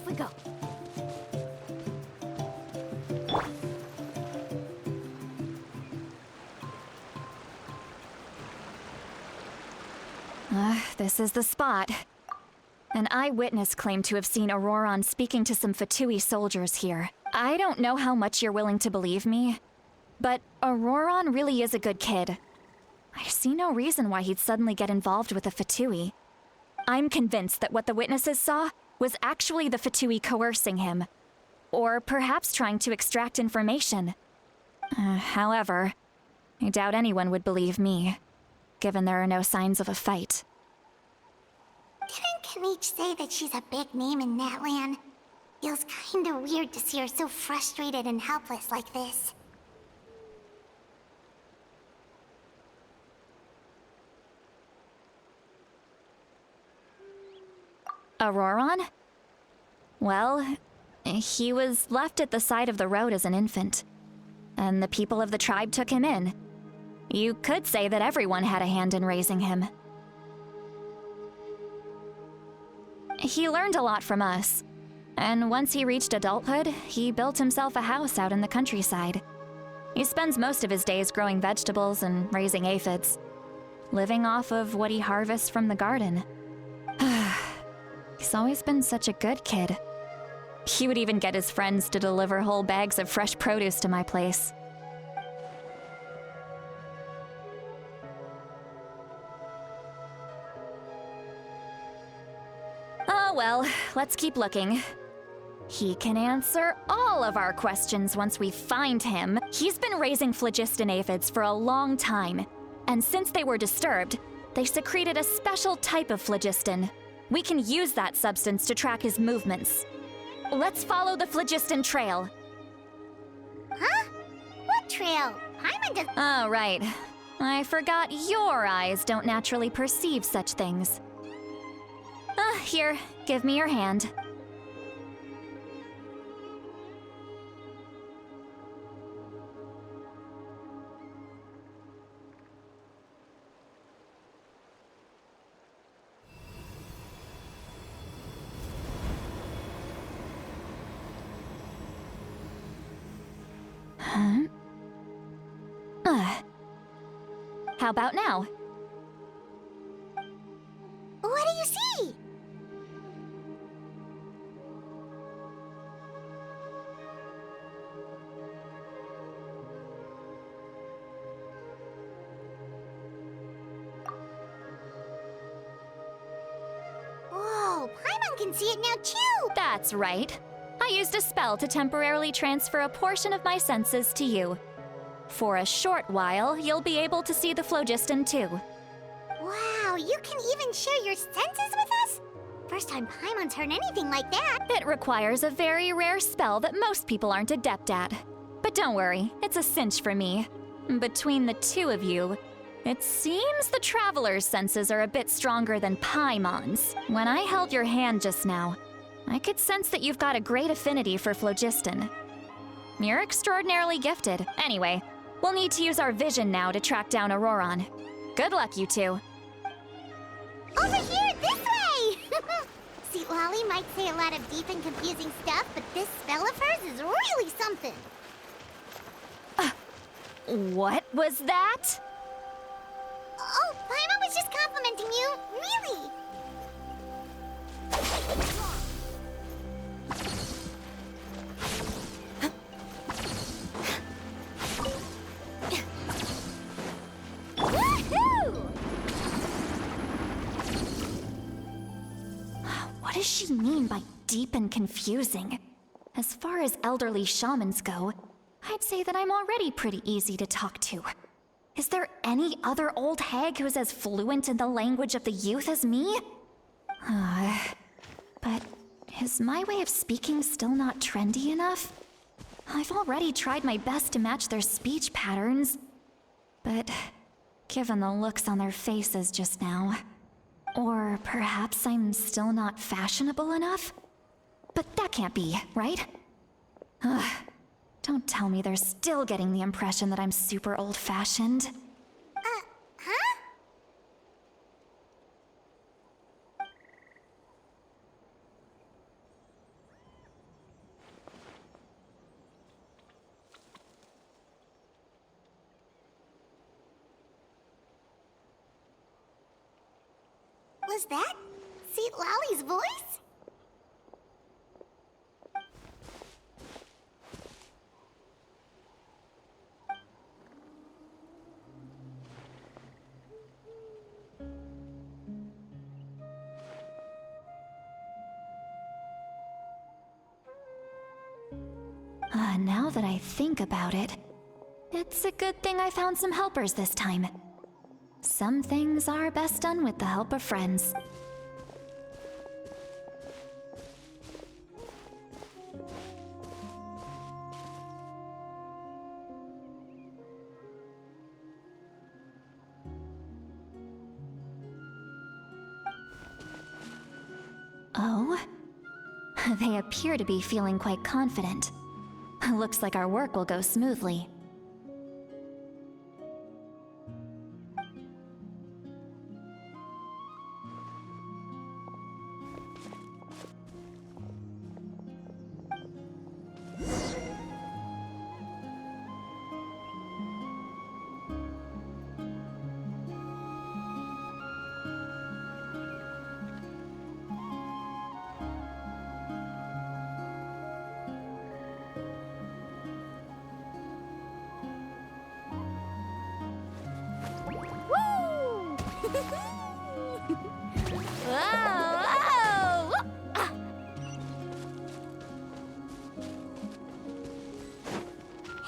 we go. This is the spot. An eyewitness claimed to have seen Auroron speaking to some Fatui soldiers here. I don't know how much you're willing to believe me, but Auroron really is a good kid. I see no reason why he'd suddenly get involved with a Fatui. I'm convinced that what the witnesses saw was actually the Fatui coercing him, or perhaps trying to extract information. However, I doubt anyone would believe me, given there are no signs of a fight. Didn't Kanich say that she's a big name in Natlan? Feels kinda weird to see her so frustrated and helpless like this. Auroron? Well, he was left at the side of the road as an infant, and the people of the tribe took him in. You could say that everyone had a hand in raising him. He learned a lot from us, and once he reached adulthood, he built himself a house out in the countryside. He spends most of his days growing vegetables and raising aphids, living off of what he harvests from the garden. He's always been such a good kid. He would even get his friends to deliver whole bags of fresh produce to my place. Oh well, let's keep looking. He can answer all of our questions once we find him. He's been raising phlogiston aphids for a long time, and since they were disturbed, they secreted a special type of phlogiston. We can use that substance to track his movements. Let's follow the phlogiston trail. Huh? What trail? Paimon does— Oh, right. I forgot your eyes don't naturally perceive such things. Here, give me your hand. How about now? What do you see? Whoa, Paimon can see it now too! That's right. I used a spell to temporarily transfer a portion of my senses to you. For a short while, you'll be able to see the phlogiston too. Wow, you can even share your senses with us? First time Paimon's heard anything like that. It requires a very rare spell that most people aren't adept at. But don't worry, it's a cinch for me. Between the two of you, it seems the Traveler's senses are a bit stronger than Paimon's. When I held your hand just now, I could sense that you've got a great affinity for phlogiston. You're extraordinarily gifted. Anyway, we'll need to use our vision now to track down Auroron. Good luck, you two. Over here, this way! See, Lolly might say a lot of deep and confusing stuff, but this spell of hers is really something. What was that? Oh, Paimon was just complimenting you, really. What does she mean by deep and confusing? As far as elderly shamans go, I'd say that I'm already pretty easy to talk to. Is there any other old hag who's as fluent in the language of the youth as me? But is my way of speaking still not trendy enough? I've already tried my best to match their speech patterns. But given the looks on their faces just now, or perhaps I'm still not fashionable enough? But that can't be, right? Don't tell me they're still getting the impression that I'm super old-fashioned. Huh? Was that St. Lally's voice? Now that I think about it, it's a good thing I found some helpers this time. Some things are best done with the help of friends. Oh? They appear to be feeling quite confident. Looks like our work will go smoothly.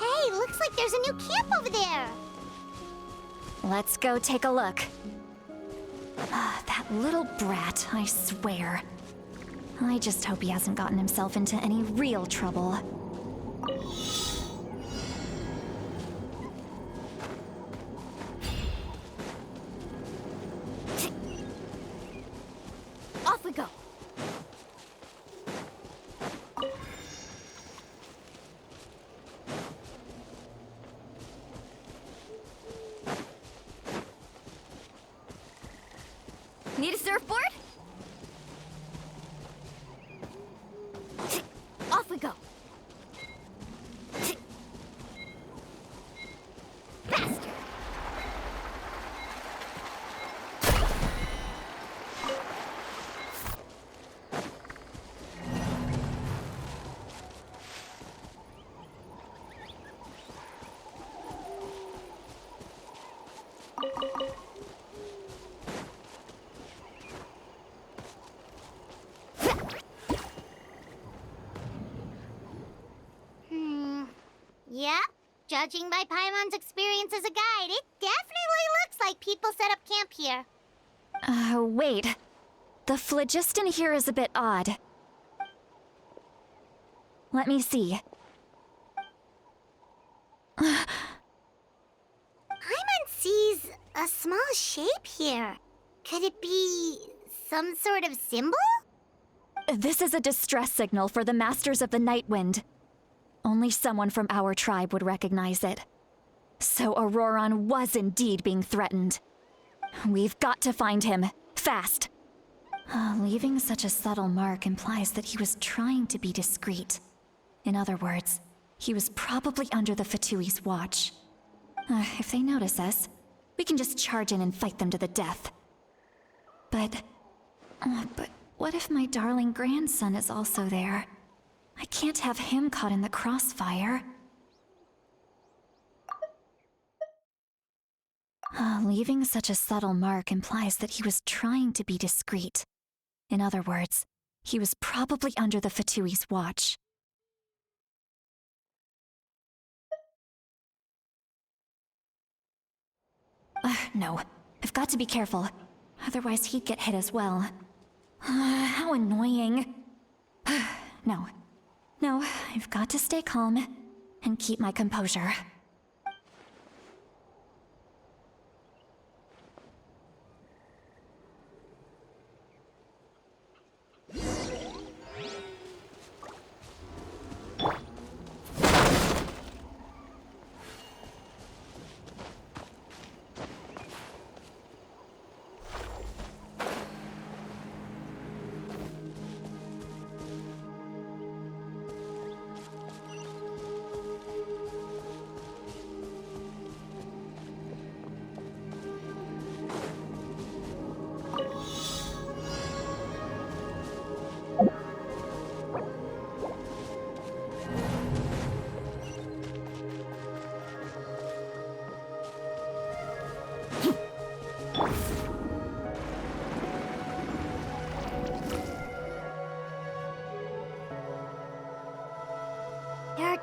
Hey, looks like there's a new camp over there. Let's go take a look. That little brat, I swear. I just hope he hasn't gotten himself into any real trouble. Off we go. Need a surfboard? Off we go. Faster. Yep. Judging by Paimon's experience as a guide, it definitely looks like people set up camp here. Wait. The phlogiston here is a bit odd. Let me see. Paimon sees a small shape here. Could it be some sort of symbol? This is a distress signal for the Masters of the Night Wind. Only someone from our tribe would recognize it. So Auroron was indeed being threatened. We've got to find him. Fast. Leaving such a subtle mark implies that he was trying to be discreet. In other words, he was probably under the Fatui's watch. If they notice us, we can just charge in and fight them to the death. But what if my darling grandson is also there? I can't have him caught in the crossfire. Leaving such a subtle mark implies that he was trying to be discreet. In other words, he was probably under the Fatui's watch. No. I've got to be careful. Otherwise he'd get hit as well. How annoying. No, I've got to stay calm and keep my composure.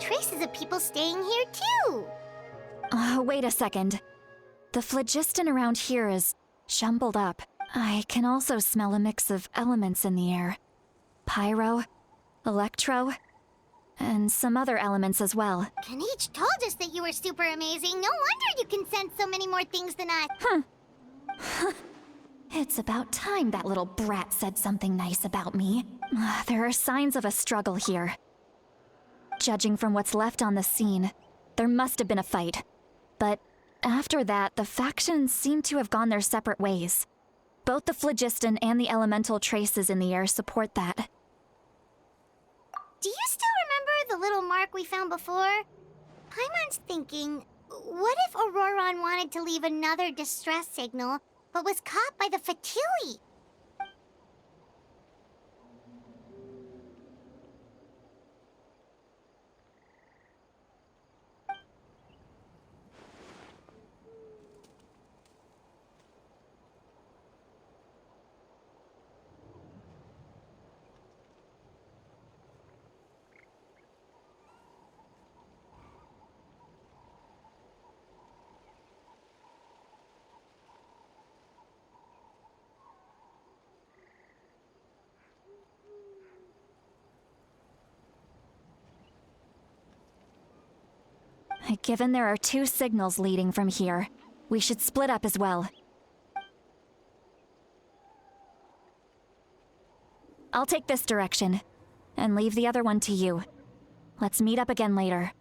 traces of people staying here too. Wait a second. The phlogiston around here is jumbled up. I can also smell a mix of elements in the air. Pyro, electro, and some other elements as well. Kenichi told us that you were super amazing. No wonder you can sense so many more things than us. It's about time that little brat said something nice about me. There are signs of a struggle here. Judging from what's left on the scene, there must have been a fight. But after that, the factions seem to have gone their separate ways. Both the phlogiston and the elemental traces in the air support that. Do you still remember the little mark we found before? Paimon's thinking, what if Auroron wanted to leave another distress signal, but was caught by the Fatui? Given there are two signals leading from here, we should split up as well. I'll take this direction, and leave the other one to you. Let's meet up again later.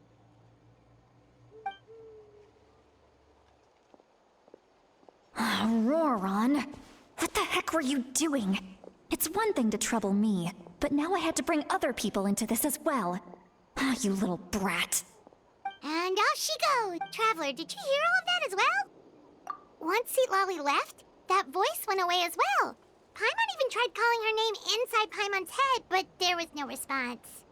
Auroron, what the heck were you doing? It's one thing to trouble me, but now I had to bring other people into this as well. You little brat. And off she goes. Traveler, did you hear all of that as well? Once Seat Lolly left, that voice went away as well. Paimon even tried calling her name inside Paimon's head, but there was no response.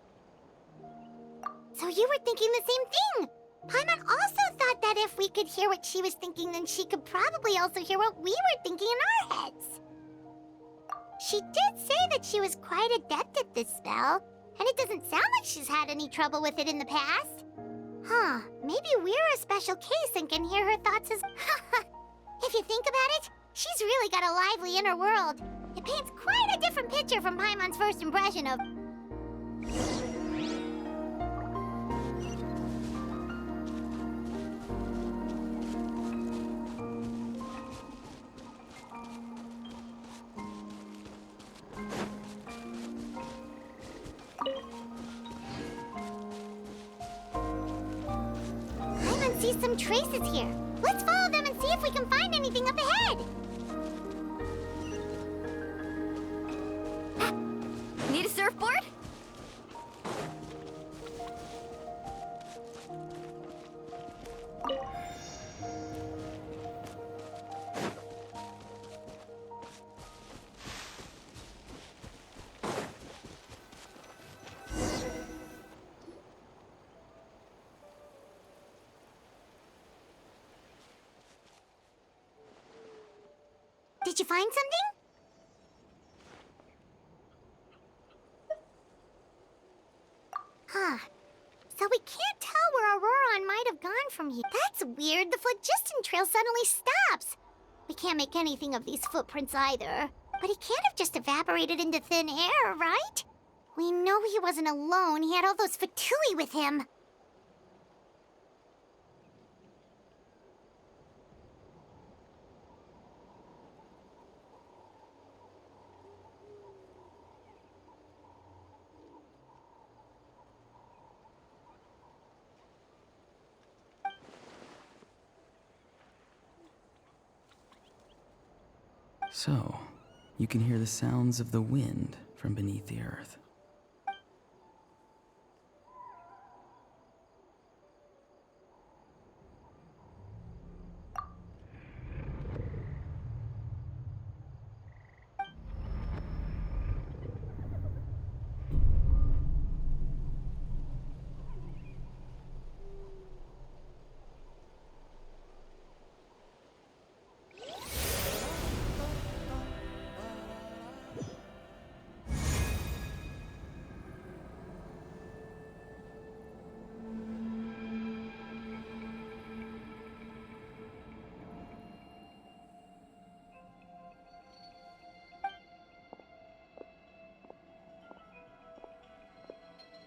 So you were thinking the same thing. Paimon also thought that if we could hear what she was thinking, then she could probably also hear what we were thinking in our heads. She did say that she was quite adept at this spell, and it doesn't sound like she's had any trouble with it in the past. Huh, maybe we're a special case and can hear her thoughts as... If you think about it, she's really got a lively inner world. It paints quite a different picture from Paimon's first impression of... Paimon sees some traces here. Let's follow them and see if we can find anything up ahead. Need a surfboard? Did you find something? Huh. So we can't tell where Auroron might have gone from here. That's weird. The phlogiston trail suddenly stops. We can't make anything of these footprints either. But he can't have just evaporated into thin air, right? We know he wasn't alone. He had all those Fatui with him. So, you can hear the sounds of the wind from beneath the earth.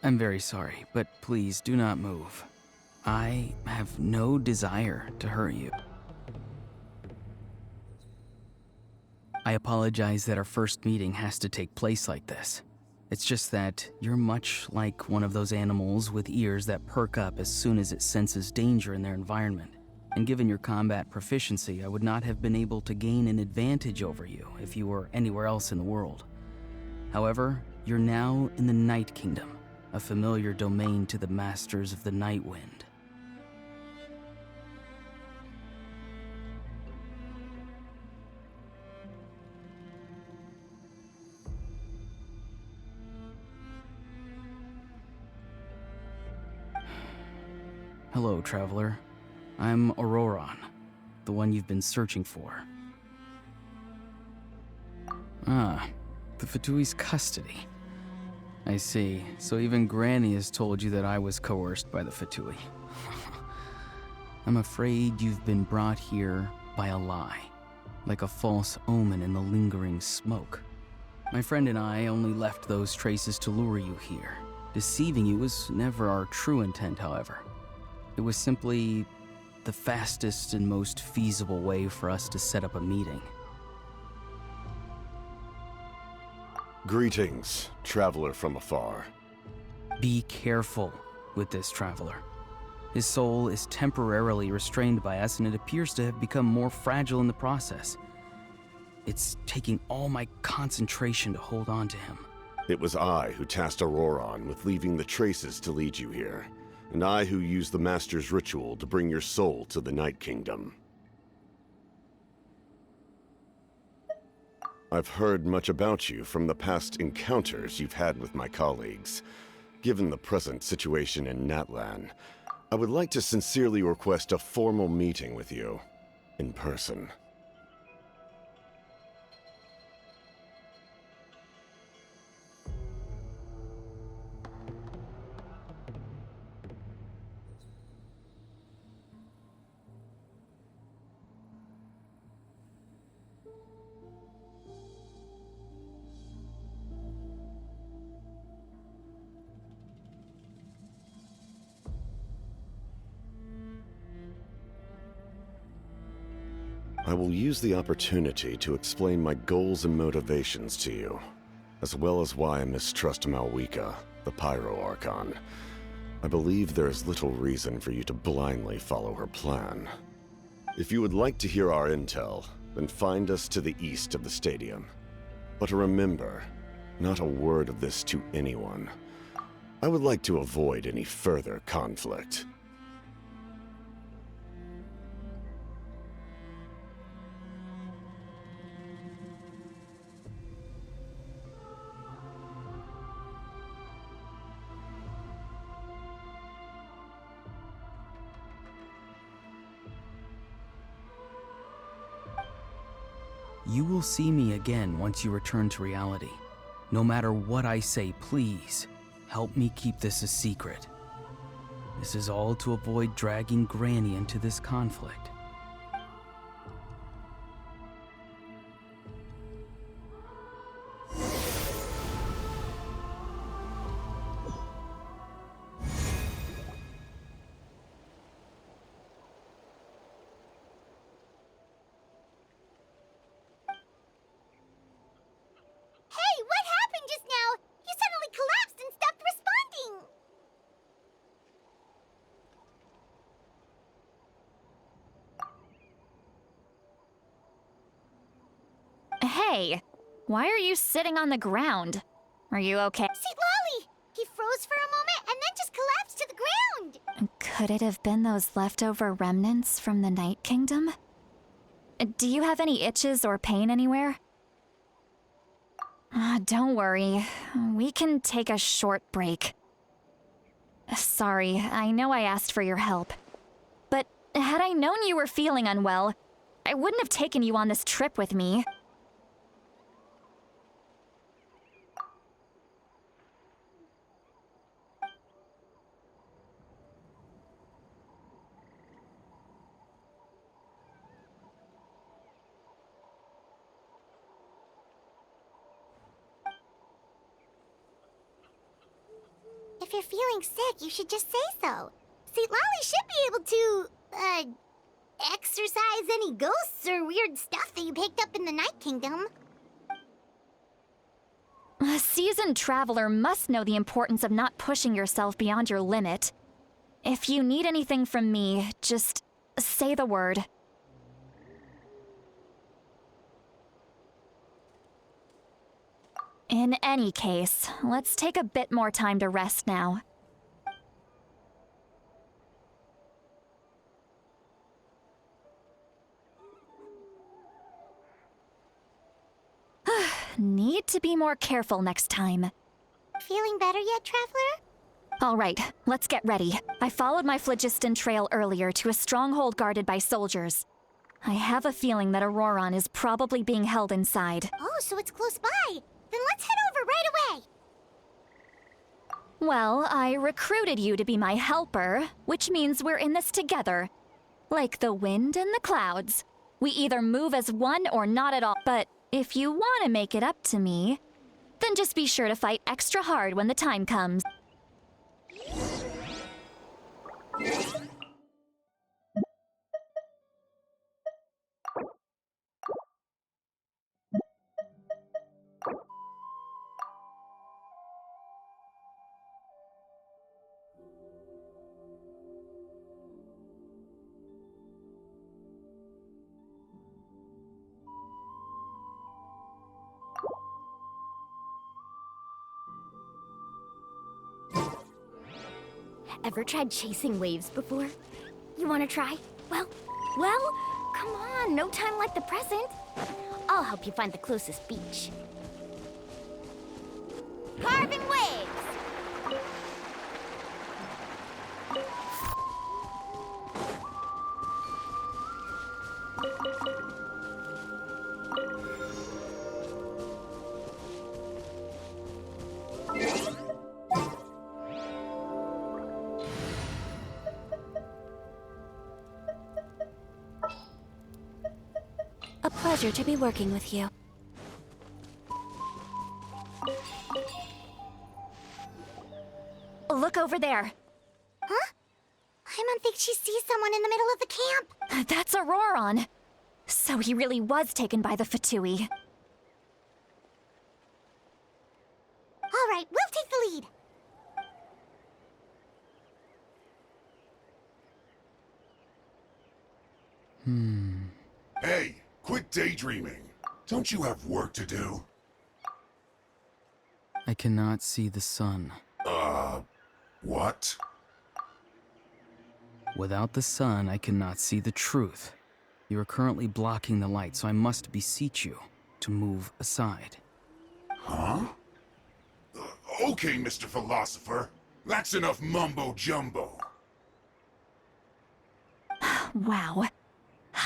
I'm very sorry, but please do not move. I have no desire to hurt you. I apologize that our first meeting has to take place like this. It's just that you're much like one of those animals with ears that perk up as soon as it senses danger in their environment. And given your combat proficiency, I would not have been able to gain an advantage over you if you were anywhere else in the world. However, you're now in the Night Kingdom, a familiar domain to the masters of the Night Wind. Hello, traveler. I'm Auroron, the one you've been searching for. Ah, the Fatui's custody. I see. So even Granny has told you that I was coerced by the Fatui. I'm afraid you've been brought here by a lie, like a false omen in the lingering smoke. My friend and I only left those traces to lure you here. Deceiving you was never our true intent, however. It was simply the fastest and most feasible way for us to set up a meeting. Greetings, traveler from afar. Be careful with this traveler. His soul is temporarily restrained by us, and it appears to have become more fragile in the process. It's taking all my concentration to hold on to him. It was I who tasked Auroron with leaving the traces to lead you here, and I who used the Master's ritual to bring your soul to the Night Kingdom. I've heard much about you from the past encounters you've had with my colleagues. Given the present situation in Natlan, I would like to sincerely request a formal meeting with you, in person. I will use the opportunity to explain my goals and motivations to you, as well as why I mistrust Malwika, the Pyro Archon. I believe there is little reason for you to blindly follow her plan. If you would like to hear our intel, then find us to the east of the stadium. But remember, not a word of this to anyone. I would like to avoid any further conflict. You will see me again once you return to reality. No matter what I say, please, help me keep this a secret. This is all to avoid dragging Granny into this conflict. Hey, what happened just now? You suddenly collapsed and stopped responding. Hey, why are you sitting on the ground? Are you okay? See Lolly! He froze for a moment and then just collapsed to the ground. Could it have been those leftover remnants from the Night Kingdom? Do you have any itches or pain anywhere? Don't worry. We can take a short break. Sorry, I know I asked for your help. But had I known you were feeling unwell, I wouldn't have taken you on this trip with me. If you're feeling sick, you should just say so. St. Lolly should be able to, exorcise any ghosts or weird stuff that you picked up in the Night Kingdom. A seasoned traveler must know the importance of not pushing yourself beyond your limit. If you need anything from me, just say the word. In any case, let's take a bit more time to rest now. Need to be more careful next time. Feeling better yet, Traveler? All right, let's get ready. I followed my phlogiston trail earlier to a stronghold guarded by soldiers. I have a feeling that Auroron is probably being held inside. Oh, so it's close by. Then let's head over right away. Well, I recruited you to be my helper, which means we're in this together. Like the wind and the clouds. We either move as one or not at all. But if you want to make it up to me, then just be sure to fight extra hard when the time comes. Ever tried chasing waves before? You want to try? Well, come on, no time like the present. I'll help you find the closest beach. Carving waves! A pleasure to be working with you. Look over there. Huh? Paimon thinks she sees someone in the middle of the camp. That's Auroron. So he really was taken by the Fatui. All right, we'll take the lead. Hey, quit daydreaming. Don't you have work to do? I cannot see the sun. What? Without the sun, I cannot see the truth. You are currently blocking the light, so I must beseech you to move aside. Huh? Okay, Mr. Philosopher. That's enough mumbo-jumbo. Wow.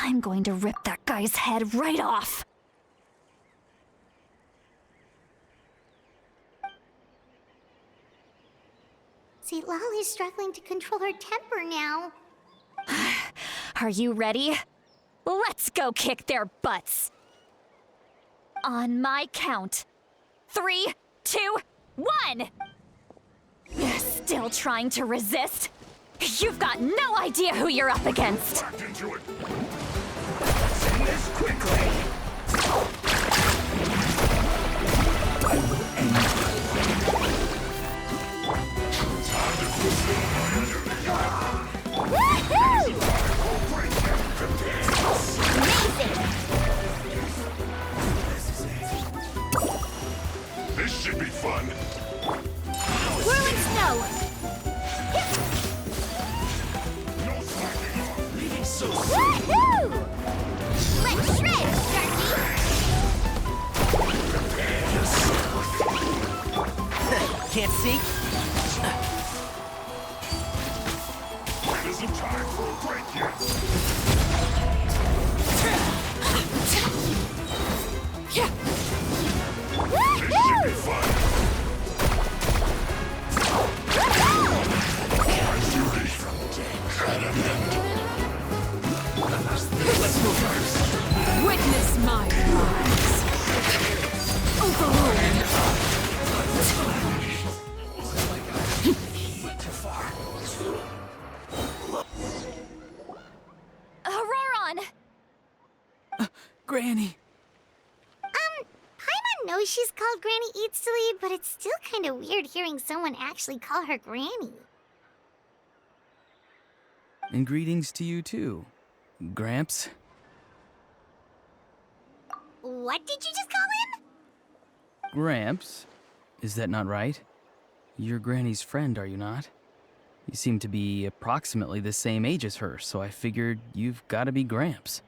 I'm going to rip that guy's head right off. See, Lolly's struggling to control her temper now. Are you ready? Let's go kick their butts. On my count. 3, 2, 1! Still trying to resist? You've got no idea who you're up against. Back into it. Let's end this quickly. I will end Time to fulfill my enemy. Woohoo! Amazing! This should be fun. Whirling snow! No slacking off. leaving so soon. Woohoo! Let's shred, Sharky! Can't see? It isn't time for a break yet. This should be fun. Let's move first. Witness my rise. Overruled. Granny! Paimon knows she's called Granny Eats to Lead, but it's still kind of weird hearing someone actually call her Granny. And greetings to you too, Gramps. What did you just call him? Gramps? Is that not right? You're Granny's friend, are you not? You seem to be approximately the same age as her, so I figured you've got to be Gramps.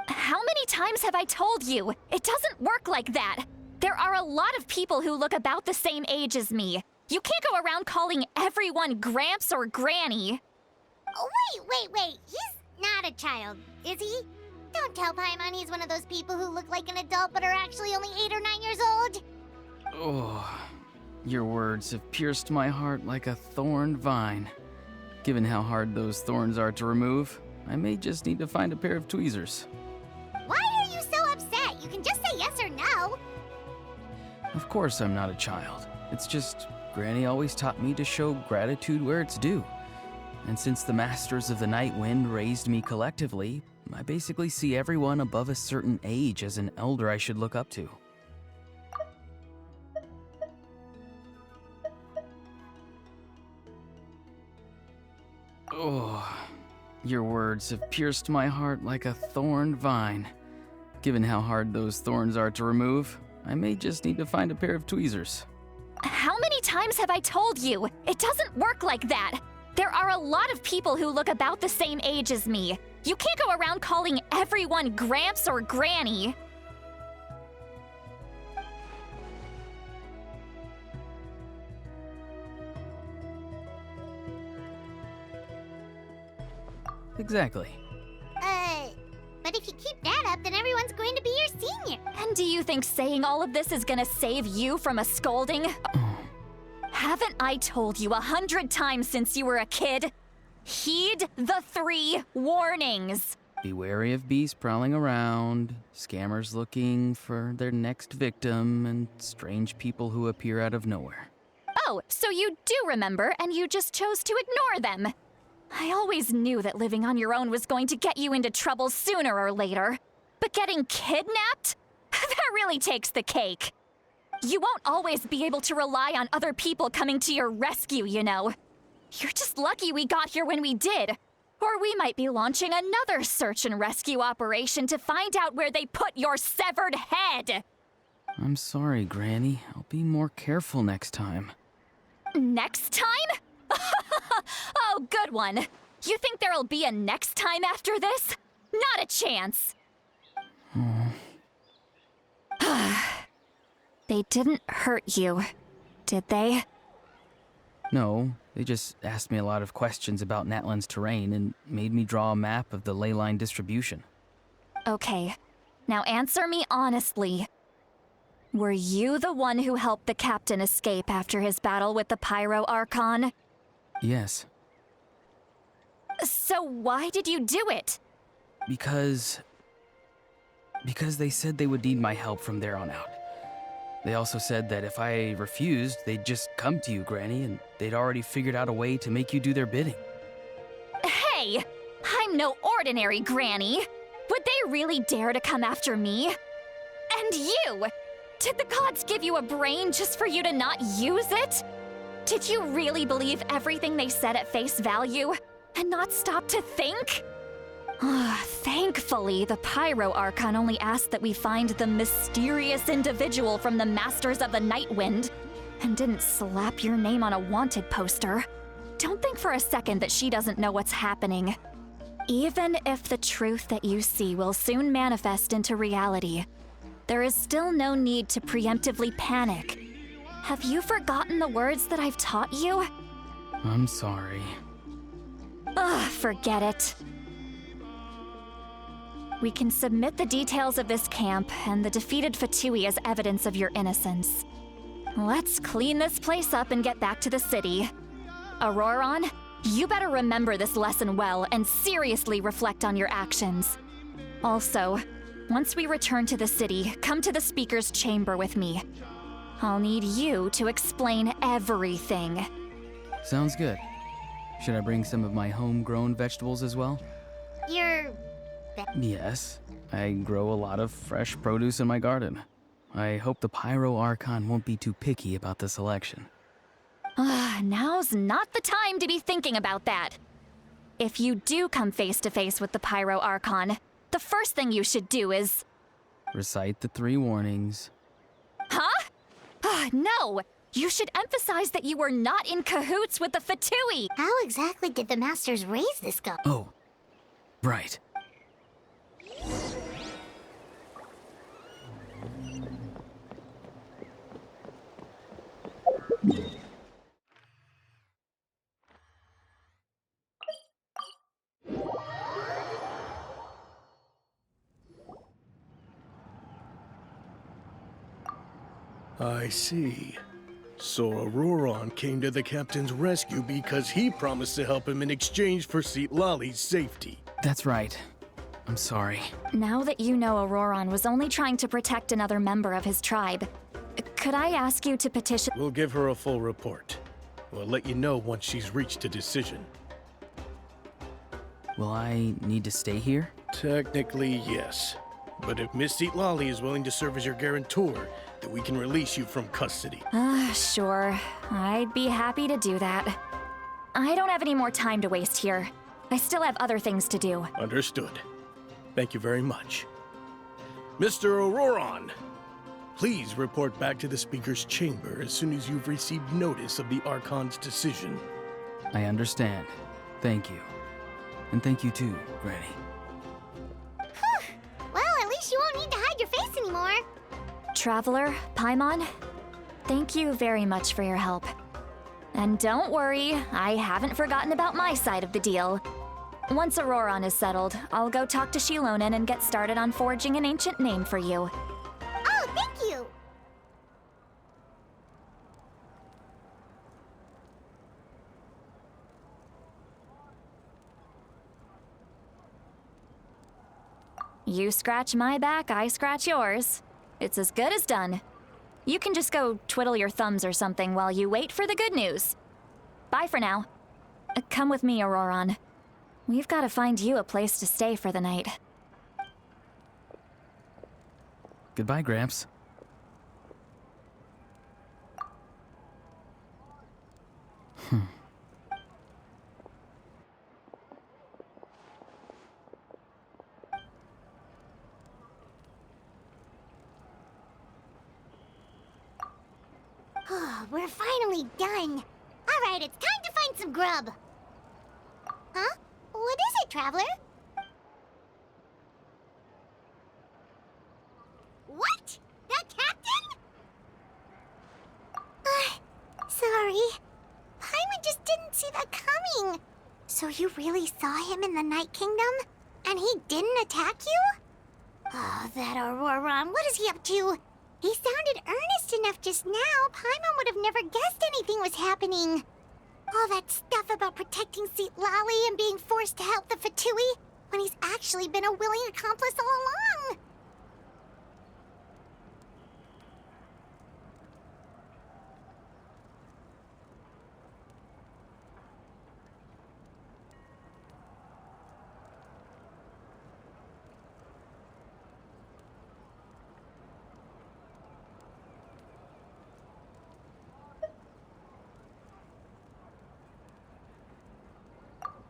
How many times have I told you? It doesn't work like that. There are a lot of people who look about the same age as me. You can't go around calling everyone Gramps or Granny. Oh, wait. He's not a child, is he? Don't tell Paimon he's one of those people who look like an adult but are actually only 8 or 9 years old. Oh, your words have pierced my heart like a thorned vine. Given how hard those thorns are to remove, I may just need to find a pair of tweezers. Why are you so upset? You can just say yes or no. Of course I'm not a child. It's just Granny always taught me to show gratitude where it's due. And since the Masters of the Night Wind raised me collectively, I basically see everyone above a certain age as an elder I should look up to. Oh, your words have pierced my heart like a thorned vine. Given how hard those thorns are to remove, I may just need to find a pair of tweezers. How many times have I told you? It doesn't work like that. There are a lot of people who look about the same age as me. You can't go around calling everyone Gramps or Granny. Exactly. But if you keep that up, then everyone's going to be your senior. And do you think saying all of this is gonna save you from a scolding? Haven't I told you 100 times since you were a kid? Heed the 3 warnings. Be wary of beasts prowling around, scammers looking for their next victim, and strange people who appear out of nowhere. Oh, so you do remember, and you just chose to ignore them. I always knew that living on your own was going to get you into trouble sooner or later. But getting kidnapped? That really takes the cake. You won't always be able to rely on other people coming to your rescue, you know. You're just lucky we got here when we did. Or we might be launching another search and rescue operation to find out where they put your severed head. I'm sorry, Granny. I'll be more careful next time. Next time? Oh, good one. You think there'll be a next time after this? Not a chance. They didn't hurt you, did they? No, they just asked me a lot of questions about Natlan's terrain and made me draw a map of the ley line distribution. Okay, now answer me honestly. Were you the one who helped the captain escape after his battle with the Pyro Archon? Yes. So why did you do it? Because they said they would need my help from there on out. They also said that if I refused, they'd just come to you, Granny, and they'd already figured out a way to make you do their bidding. Hey! I'm no ordinary Granny! Would they really dare to come after me? And you! Did the gods give you a brain just for you to not use it? Did you really believe everything they said at face value, and not stop to think? Thankfully, the Pyro Archon only asked that we find the mysterious individual from the Masters of the Night Wind, and didn't slap your name on a wanted poster. Don't think for a second that she doesn't know what's happening. Even if the truth that you see will soon manifest into reality, there is still no need to preemptively panic. Have you forgotten the words that I've taught you? I'm sorry. Forget it. We can submit the details of this camp and the defeated Fatui as evidence of your innocence. Let's clean this place up and get back to the city. Auroron, you better remember this lesson well and seriously reflect on your actions. Also, once we return to the city, come to the speaker's chamber with me. I'll need you to explain everything. Sounds good. Should I bring some of my homegrown vegetables as well? Your Yes, I grow a lot of fresh produce in my garden. I hope the Pyro Archon won't be too picky about the selection. Now's not the time to be thinking about that. If you do come face to face with the Pyro Archon, the first thing you should do is... Recite the 3 warnings. Huh? No! You should emphasize that you were not in cahoots with the Fatui! How exactly did the Masters raise this go? Oh, right. I see. So Auroron came to the captain's rescue because he promised to help him in exchange for Lali's safety. That's right. I'm sorry. Now that you know Auroron was only trying to protect another member of his tribe, could I ask you to petition— We'll give her a full report. We'll let you know once she's reached a decision. Will I need to stay here? Technically, yes. But if Miss Lali is willing to serve as your guarantor, then we can release you from custody. Sure. I'd be happy to do that. I don't have any more time to waste here. I still have other things to do. Understood. Thank you very much. Mr. Auroron, please report back to the Speaker's chamber as soon as you've received notice of the Archon's decision. I understand. Thank you. And thank you too, Granny. Well, at least you won't need to hide your face anymore. Traveler, Paimon, thank you very much for your help. And don't worry, I haven't forgotten about my side of the deal. Once Auroron is settled, I'll go talk to Shilonen and get started on forging an ancient name for you. Oh, thank you! You scratch my back, I scratch yours. It's as good as done. You can just go twiddle your thumbs or something while you wait for the good news. Bye for now. Come with me, Auroron. We've got to find you a place to stay for the night. Goodbye, Gramps. We're finally done. All right, it's time to find some grub. Huh? What is it, Traveler? What? The captain? Sorry. Paimon just didn't see that coming. So you really saw him in the Night Kingdom? And he didn't attack you? Oh, that Auroron, what is he up to? He sounded earnest enough just now. Paimon would have never guessed anything was happening. All that stuff about protecting Lali and being forced to help the Fatui, when he's actually been a willing accomplice all along.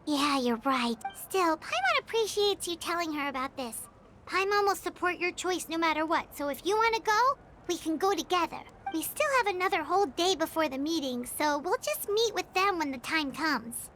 Yeah, you're right. Still, Paimon appreciates you telling her about this. Paimon will support your choice no matter what, so if you want to go, we can go together. We still have another whole day before the meeting, so we'll just meet with them when the time comes.